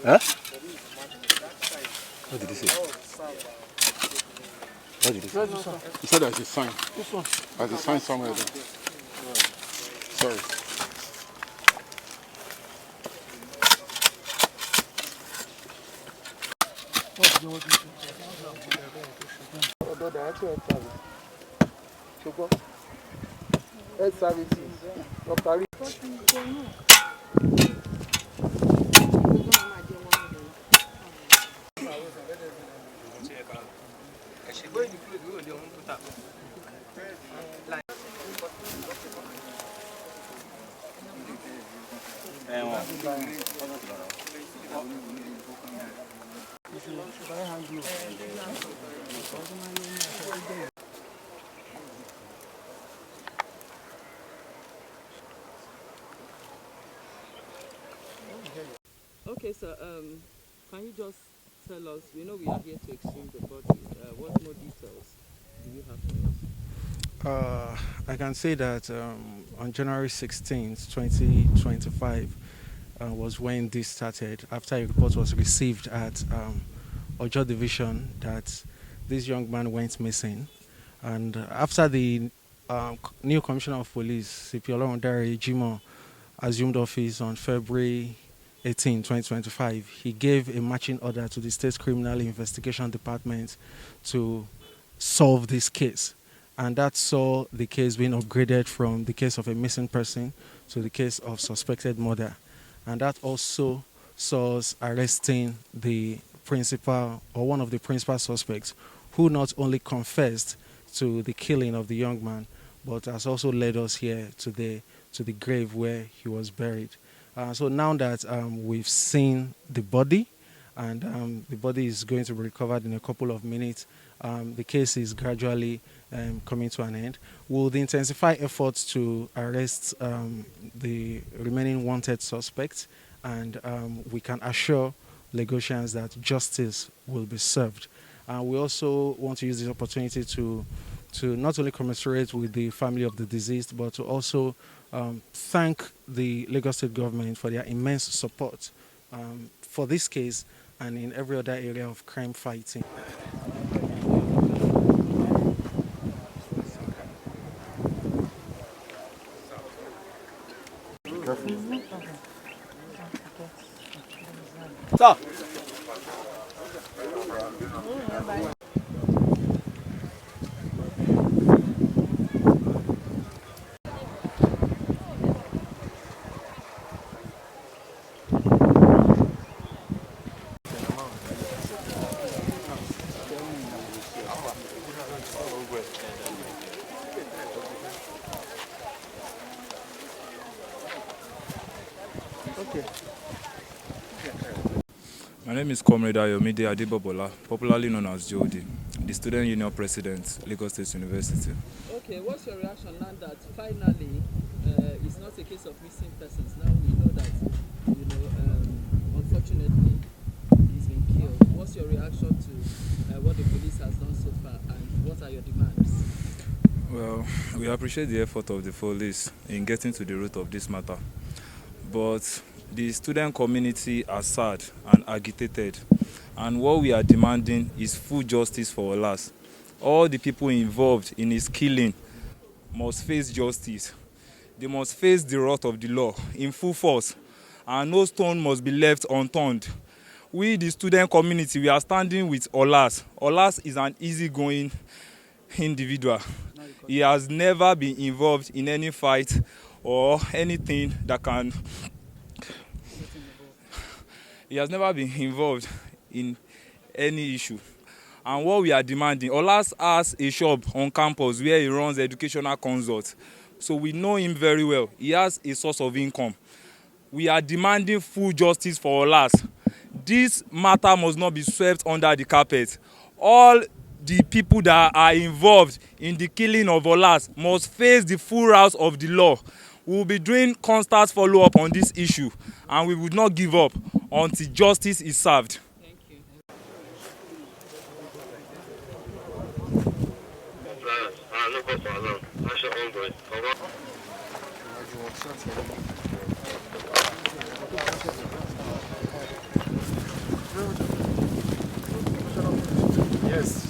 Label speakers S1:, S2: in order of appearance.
S1: Huh? What did he say? What did he say? He said there's a sign. This one. There's a sign somewhere there. Sorry.
S2: Okay, so can you just tell us, we know we are here to exhume the body, what more details do you have for us?
S3: I can say that on January 16th, 2025 was when this started, after a report was received at Ojo Division that this young man went missing. And after the new Commissioner of Police, CP Olorundare Jimoh, assumed office on February 18, 2025, he gave a marching order to the State Criminal Investigation Department to solve this case. And that saw the case being upgraded from the case of a missing person to the case of suspected murder. And that also saw us arresting the principal, or one of the principal suspects, who not only confessed to the killing of the young man, but has also led us here today to the grave where he was buried. So now that we've seen the body, and the body is going to be recovered in a couple of minutes, the case is gradually coming to an end. We'll intensify efforts to arrest the remaining wanted suspects, and we can assure Lagosians that justice will be served. We also want to use this opportunity to not only commiserate with the family of the deceased, but to also thank the Lagos State government for their immense support for this case and in every other area of crime fighting.
S1: Stop.
S4: My name is Comrade Adedamola, popularly known as Jody, the Student Union President, Lagos State University.
S2: Okay, what's your reaction now that finally it's not a case of missing persons? Now we know that, unfortunately, he's been killed. What's your reaction to what the police has done so far, and what are your demands?
S4: Well, we appreciate the effort of the police in getting to the root of this matter, but the student community are sad and agitated, and what we are demanding is full justice for Olas. All the people involved in his killing must face justice. They must face the wrath of the law in full force, and no stone must be left unturned. We, the student community, we are standing with Olas. Olas is an easygoing individual. He has never been involved in any fight or anything that can... He has never been involved in any issue. And what we are demanding, Olas has a shop on campus where he runs educational consults. So we know him very well. He has a source of income. We are demanding full justice for Olas. This matter must not be swept under the carpet. All the people that are involved in the killing of Olas must face the full wrath of the law. We will be doing constant follow-up on this issue, and we would not give up until justice is served.
S2: Thank you.
S1: Yes.